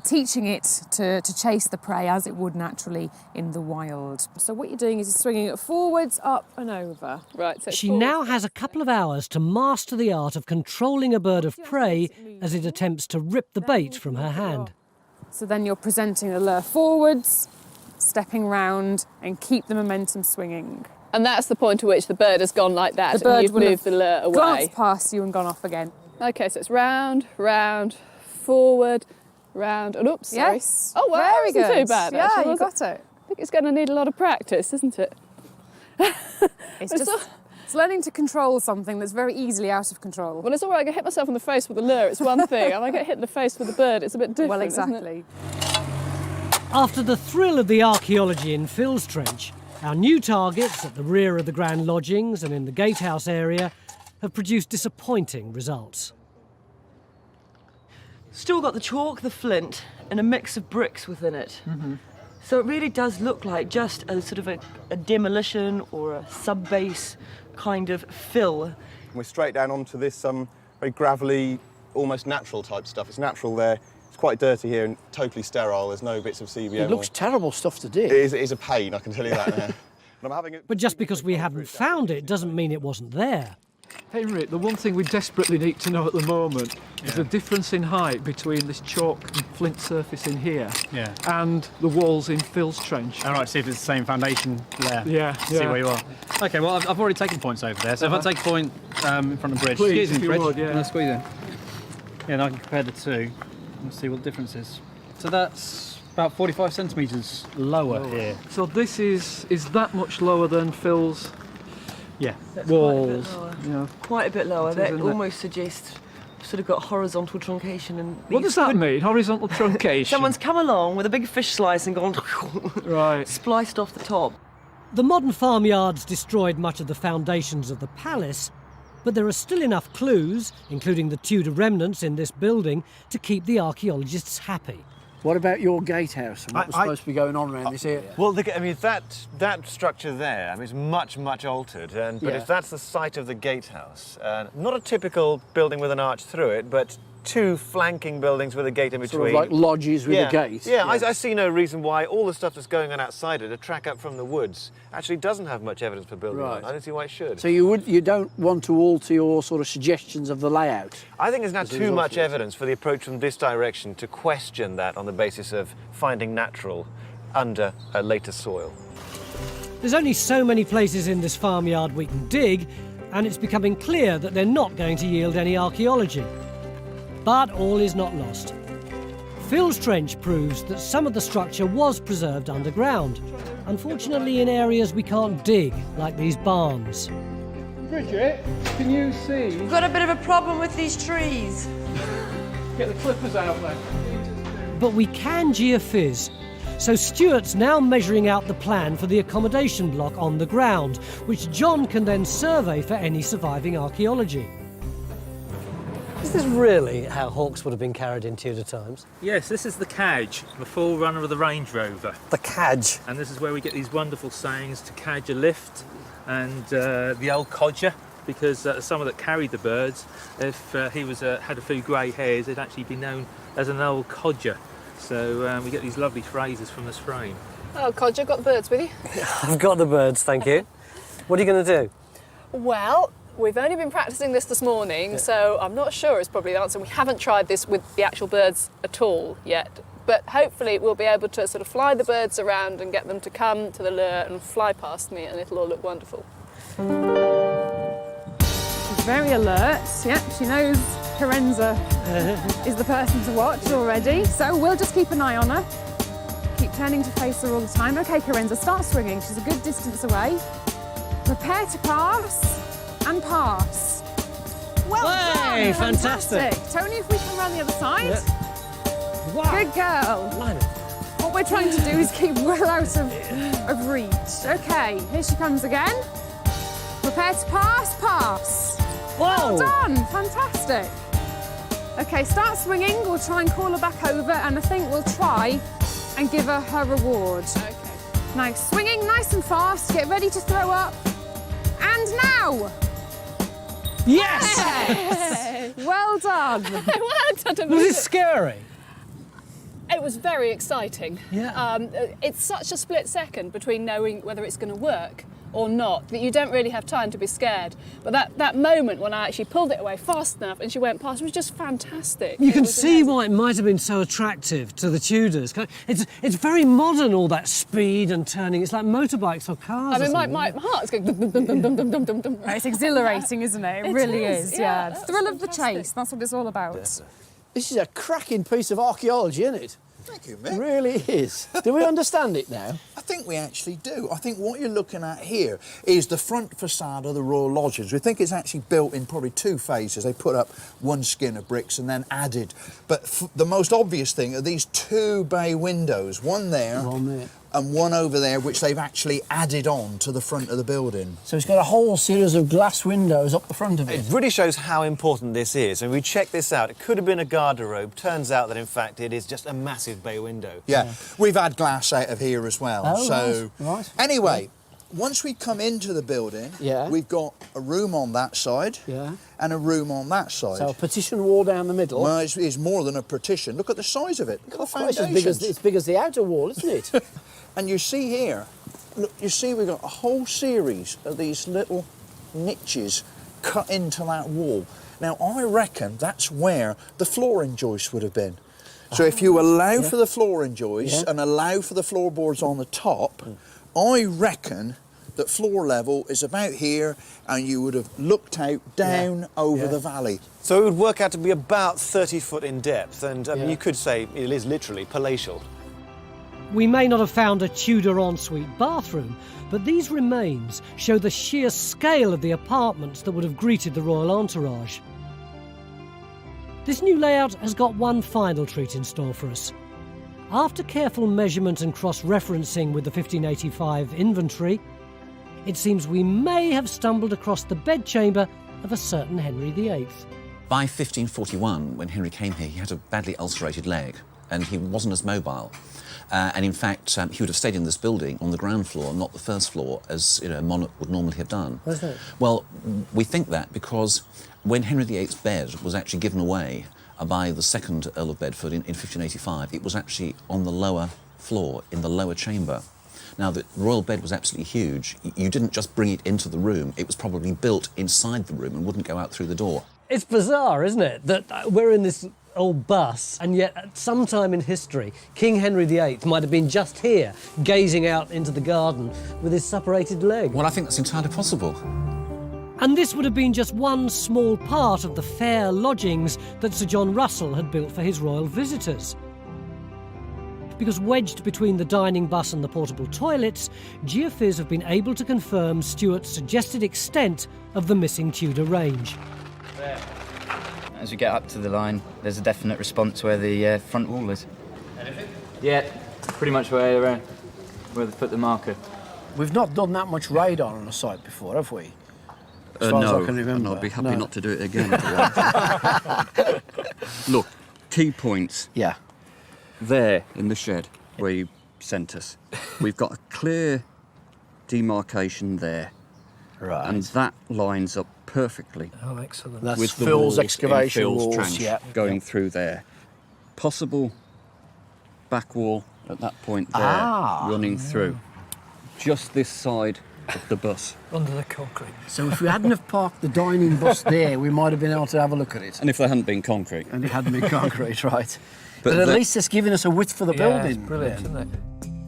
Speaker 17: teaching it to chase the prey as it would naturally in the wild. So what you're doing is you're swinging it forwards, up and over.
Speaker 6: Right. So
Speaker 1: She now has a couple of hours to master the art of controlling a bird of prey as it attempts to rip the bait from her hand.
Speaker 17: So then you're presenting the lure forwards, stepping round and keep the momentum swinging.
Speaker 6: And that's the point at which the bird has gone like that,
Speaker 17: The bird
Speaker 6: and you've
Speaker 17: will
Speaker 6: moved
Speaker 17: have
Speaker 6: the lure away.
Speaker 17: glanced past you and gone off again.
Speaker 6: Okay, so it's round, round, forward, round, and oops, sorry.
Speaker 17: Yes.
Speaker 6: Oh, wow,
Speaker 17: Very
Speaker 6: that wasn't
Speaker 17: good.
Speaker 6: too bad,
Speaker 17: Yeah,
Speaker 6: actually,
Speaker 17: you
Speaker 6: was
Speaker 17: got it.
Speaker 6: I think it's going to need a lot of practice, isn't it?
Speaker 17: It's learning to control something that's very easily out of control.
Speaker 6: Well, it's all right, I get hit myself in the face with a lure, it's one thing. If I get hit in the face with a bird, it's a bit different,
Speaker 17: Well,
Speaker 6: isn't
Speaker 17: exactly.
Speaker 1: After the thrill of the archaeology in Phil's Trench, our new targets at the rear of the Grand Lodgings and in the Gatehouse area have produced disappointing results.
Speaker 7: Still got the chalk, the flint, and a mix of bricks within it. So it really does look like just a sort of a demolition or a sub-base kind of fill.
Speaker 19: We're straight down onto this very gravelly, almost natural type stuff. It's natural there. It's quite dirty here and totally sterile. There's no bits of CBM.
Speaker 4: It looks terrible stuff to dig.
Speaker 19: It is a pain, I can tell you that now. But I'm having it.
Speaker 1: But just because we haven't found it doesn't mean it wasn't there.
Speaker 10: Henry, the one thing we desperately need to know at the moment is the difference in height between this chalk and flint surface in here and the walls in Phil's Trench.
Speaker 16: All right, see if it's the same foundation layer.
Speaker 10: Yeah,
Speaker 16: See where you are. OK, well, I've already taken points over there, so if I take a point in front of the bridge.
Speaker 10: Please,
Speaker 16: Excuse me,
Speaker 10: if you
Speaker 16: bridge.
Speaker 10: would, yeah.
Speaker 16: Can I squeeze in? Yeah, and I can compare the two and see what the difference is. So that's about 45 centimetres lower here.
Speaker 10: So this is that much lower than Phil's
Speaker 7: That's
Speaker 10: walls.
Speaker 7: Quite a bit lower.
Speaker 10: It is,
Speaker 7: That
Speaker 10: isn't it?
Speaker 7: almost suggests sort of got horizontal truncation. And
Speaker 10: What does that mean, horizontal truncation?
Speaker 7: Someone's come along with a big fish slice and gone
Speaker 10: right,
Speaker 7: spliced off the top.
Speaker 1: The modern farmyards destroyed much of the foundations of the palace, but there are still enough clues, including the Tudor remnants in this building, to keep the archaeologists happy.
Speaker 4: What about your gatehouse and what was supposed to be going on around this area?
Speaker 3: Well, I mean, that structure there, I mean, is much altered. But if that's the site of the gatehouse, not a typical building with an arch through it, but two flanking buildings with a gate in between.
Speaker 4: Sort of like lodges with a gate.
Speaker 3: Yeah, I see no reason why all the stuff that's going on outside it, a track up from the woods, actually doesn't have much evidence for building on. I don't see why it should.
Speaker 4: So you don't want to alter your sort of suggestions of the layout?
Speaker 3: I think there's now too much evidence for the approach from this direction to question that on the basis of finding natural under a later soil.
Speaker 1: There's only so many places in this farmyard we can dig, and it's becoming clear that they're not going to yield any archaeology. But all is not lost. Phil's Trench proves that some of the structure was preserved underground, unfortunately in areas we can't dig, like these barns.
Speaker 10: Bridget, can you see?
Speaker 8: We've got a bit of a problem with these trees.
Speaker 10: Get the clippers out there.
Speaker 1: But we can geophys. So Stuart's now measuring out the plan for the accommodation block on the ground, which John can then survey for any surviving archaeology. Is this really how hawks would have been carried in Tudor times?
Speaker 16: Yes, this is the cadge, the forerunner of the Range Rover.
Speaker 1: The cadge?
Speaker 16: And this is where we get these wonderful sayings to cadge a lift and the old codger, because someone that carried the birds, if he had a few grey hairs, he'd actually be known as an old codger. So we get these lovely phrases from this frame.
Speaker 6: Oh, Codger, got the birds with you?
Speaker 1: I've got the birds, thank you. What are you going to do?
Speaker 6: Well, we've only been practicing this morning, so I'm not sure it's probably the answer. We haven't tried this with the actual birds at all yet, but hopefully we'll be able to sort of fly the birds around and get them to come to the lure and fly past me, and it'll all look wonderful.
Speaker 17: She's very alert. Yep, she knows Carenza is the person to watch already, so we'll just keep an eye on her. Keep turning to face her all the time. OK, Carenza, start swinging. She's a good distance away. Prepare to pass. And pass. Well done!
Speaker 1: Fantastic.
Speaker 17: Tony, if we come around the other side.
Speaker 1: Yeah. Wow.
Speaker 17: Good girl.
Speaker 1: Blimey.
Speaker 17: What we're trying to do is keep well out of reach. OK, here she comes again. Prepare to pass, pass. Well done, fantastic. Okay, start swinging. We'll try and call her back over, and I think we'll try and give her her reward. Okay. Now, swinging nice and fast. Get ready to throw up. And now.
Speaker 1: Yes!
Speaker 17: Well done.
Speaker 6: Well done.
Speaker 1: Was it scary?
Speaker 6: It was very exciting.
Speaker 1: Yeah.
Speaker 6: It's such a split second between knowing whether it's going to work or not that you don't really have time to be scared. But that moment when I actually pulled it away fast enough and she went past was just fantastic.
Speaker 1: You can see why it might have been so attractive to the Tudors. It's very modern, all that speed and turning. It's like motorbikes or cars.
Speaker 6: I mean, my heart's going dum, dum, dum, dum, dum, dum, dum, dum.
Speaker 17: It's exhilarating, isn't it? It really is, yeah.
Speaker 6: That's
Speaker 17: Thrill of the chase, that's what it's all about.
Speaker 4: This is a cracking piece of archaeology, isn't it?
Speaker 14: Thank you, Mick.
Speaker 4: It really is. Do we understand it now?
Speaker 14: I think we actually do. I think what you're looking at here is the front facade of the Royal Lodges. We think it's actually built in probably two phases. They put up one skin of bricks and then added. But the most obvious thing are these two bay windows, one there and one over there, which they've actually added on to the front of the building.
Speaker 4: So it's got a whole series of glass windows up the front of it.
Speaker 3: It really shows how important this is. And we checked this out. It could have been a garderobe. Turns out that, in fact, it is just a massive bay window.
Speaker 14: Yeah, we've had glass out of here as well.
Speaker 3: Oh,
Speaker 14: so
Speaker 3: right.
Speaker 14: Anyway, once we come into the building, we've got a room on that side and a room on that side.
Speaker 4: So a partition wall down the middle.
Speaker 14: Well, it's more than a partition. Look at the size of it. Look at the foundations.
Speaker 4: It's big as the outer wall, isn't it?
Speaker 14: And you see here, look, you see we've got a whole series of these little niches cut into that wall. Now, I reckon that's where the flooring joist would have been. So if you allow for the flooring joist and allow for the floorboards on the top, I reckon that floor level is about here and you would have looked out down over the valley.
Speaker 3: So it would work out to be about 30 foot in depth, and I mean, you could say it is literally palatial.
Speaker 1: We may not have found a Tudor ensuite bathroom, but these remains show the sheer scale of the apartments that would have greeted the royal entourage. This new layout has got one final treat in store for us. After careful measurement and cross-referencing with the 1585 inventory, it seems we may have stumbled across the bedchamber of a certain Henry VIII.
Speaker 5: By 1541, when Henry came here, he had a badly ulcerated leg and he wasn't as mobile. And in fact, he would have stayed in this building on the ground floor, not the first floor, as a monarch would normally have done.
Speaker 4: Where's that?
Speaker 5: Well, we think that because when Henry VIII's bed was actually given away by the second Earl of Bedford in 1585, it was actually on the lower floor, in the lower chamber. Now, the royal bed was absolutely huge. You didn't just bring it into the room, it was probably built inside the room and wouldn't go out through the door.
Speaker 1: It's bizarre, isn't it, that we're in this old bus, and yet at some time in history, King Henry VIII might have been just here, gazing out into the garden with his suppurated leg.
Speaker 5: Well, I think that's entirely possible.
Speaker 1: And this would have been just one small part of the fair lodgings that Sir John Russell had built for his royal visitors. Because wedged between the dining bus and the portable toilets, geophys have been able to confirm Stuart's suggested extent of the missing Tudor range.
Speaker 12: As we get up to the line, there's a definite response where the front wall is.
Speaker 22: Anything?
Speaker 12: Yeah, pretty much where they put the marker.
Speaker 4: We've not done that much radar on a site before, have we? As far as I can remember.
Speaker 23: And I'd be happy not to do it again. Look, key points.
Speaker 4: Yeah.
Speaker 23: There in the shed where you sent us, we've got a clear demarcation there.
Speaker 4: Right.
Speaker 23: And that lines up perfectly.
Speaker 1: Oh, excellent.
Speaker 4: That's
Speaker 23: with the
Speaker 4: Phil's
Speaker 23: walls
Speaker 4: excavation
Speaker 23: in Phil's
Speaker 4: walls,
Speaker 23: trench going through there. Possible back wall at that point there, running through. Just this side of the bus.
Speaker 10: Under the concrete.
Speaker 4: So if we hadn't have parked the dining bus there, we might have been able to have a look at it.
Speaker 23: And if they hadn't been concrete.
Speaker 4: And it hadn't been concrete, right.
Speaker 23: But
Speaker 4: at least it's given us a width for the building.
Speaker 10: It's brilliant, isn't it?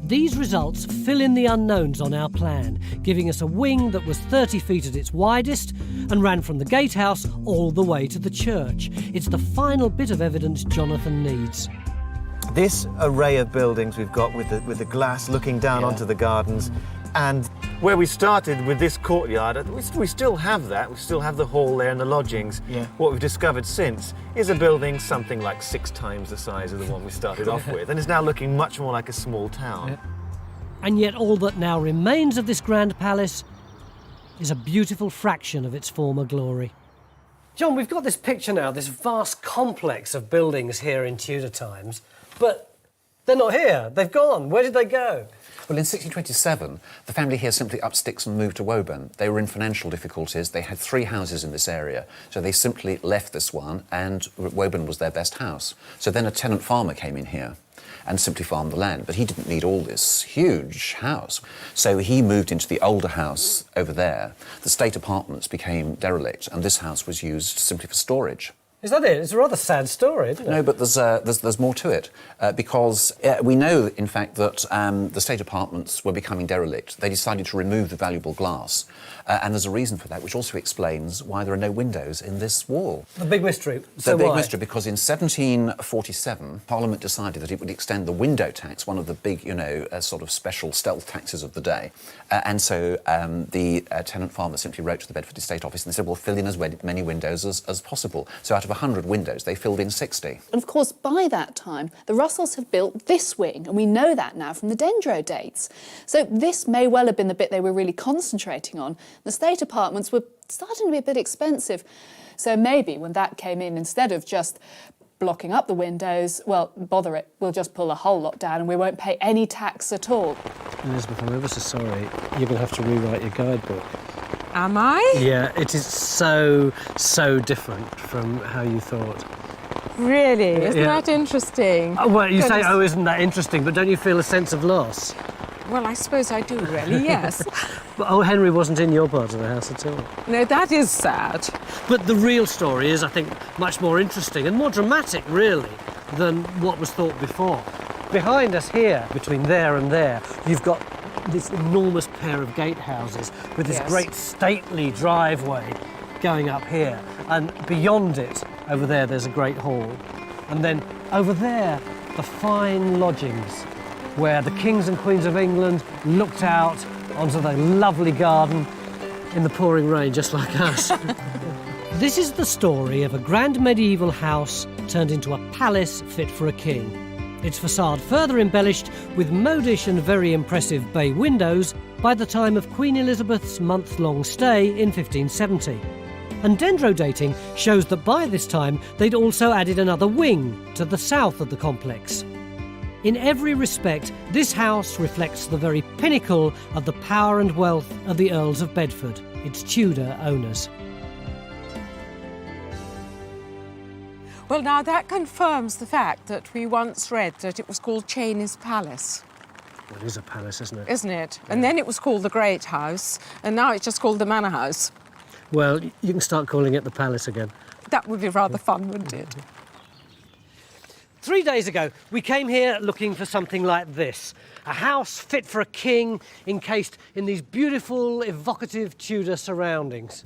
Speaker 1: These results fill in the unknowns on our plan, giving us a wing that was 30 feet at its widest and ran from the gatehouse all the way to the church. It's the final bit of evidence Jonathan needs.
Speaker 3: This array of buildings we've got with the glass looking down onto the gardens, and where we started with this courtyard, we still have that. We still have the hall there and the lodgings.
Speaker 4: Yeah.
Speaker 3: What we've discovered since is a building something like 6 times the size of the one we started off with, and is now looking much more like a small town.
Speaker 1: And yet all that now remains of this grand palace is a beautiful fraction of its former glory. John, we've got this picture now, this vast complex of buildings here in Tudor times, but they're not here. They've gone. Where did they go?
Speaker 5: Well, in 1627, the family here simply upped sticks and moved to Woburn. They were in financial difficulties. They had 3 houses in this area, so they simply left this one, and Woburn was their best house. So then a tenant farmer came in here and simply farmed the land, but he didn't need all this huge house. So he moved into the older house over there. The state apartments became derelict, and this house was used simply for storage.
Speaker 1: Is that it? It's a rather sad story, isn't it?
Speaker 5: No, but there's more to it, because we know, in fact, that the state apartments were becoming derelict. They decided to remove the valuable glass, and there's a reason for that, which also explains why there are no windows in this wall.
Speaker 1: The big mystery.
Speaker 5: The big mystery, because in 1747, Parliament decided that it would extend the window tax, one of the big, sort of special stealth taxes of the day. And so the tenant farmer simply wrote to the Bedford Estate Office and said, well, fill in as many windows as possible. So out of 100 windows, they filled in 60.
Speaker 15: And of course, by that time, the Russells have built this wing, and we know that now from the Dendro dates. So this may well have been the bit they were really concentrating on. The state apartments were starting to be a bit expensive. So maybe when that came in, instead of just blocking up the windows, well, bother it, we'll just pull a whole lot down and we won't pay any tax at all.
Speaker 1: Elizabeth, I'm ever so sorry. You're going to have to rewrite your guidebook.
Speaker 2: Am I?
Speaker 1: Yeah, it is so different from how you thought.
Speaker 2: Really? Isn't that interesting?
Speaker 1: Well, you say,
Speaker 2: Goodness.
Speaker 1: oh, isn't that interesting, but don't you feel a sense of loss?
Speaker 2: Well, I suppose I do, really, yes.
Speaker 1: But, oh, Henry wasn't in your part of the house at all.
Speaker 2: No, that is sad.
Speaker 1: But the real story is, I think, much more interesting and more dramatic, really, than what was thought before. Behind us here, between there and there, you've got this enormous pair of gatehouses with this great stately driveway going up here. And beyond it, over there, there's a great hall. And then over there, the fine lodgings, where the kings and queens of England looked out onto the lovely garden in the pouring rain, just like us. This is the story of a grand medieval house turned into a palace fit for a king. Its facade further embellished with modish and very impressive bay windows by the time of Queen Elizabeth's month-long stay in 1570. And dendro dating shows that by this time they'd also added another wing to the south of the complex. In every respect, this house reflects the very pinnacle of the power and wealth of the Earls of Bedford, its Tudor owners.
Speaker 2: Well, now that confirms the fact that we once read that it was called Chenies Palace.
Speaker 1: Well, it is a palace, isn't it?
Speaker 2: Isn't it? Yeah. And then it was called the Great House, and now it's just called the Manor House.
Speaker 1: Well, you can start calling it the palace again.
Speaker 2: That would be rather fun, wouldn't it?
Speaker 1: 3 days ago, we came here looking for something like this. A house fit for a king, encased in these beautiful, evocative Tudor surroundings.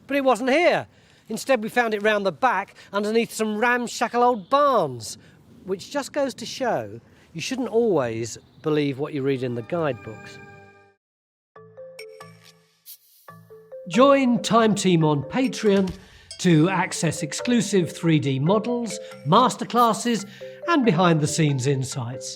Speaker 1: But it wasn't here. Instead, we found it round the back, underneath some ramshackle old barns, which just goes to show you shouldn't always believe what you read in the guidebooks. Join Time Team on Patreon to access exclusive 3D models, masterclasses, and behind-the-scenes insights.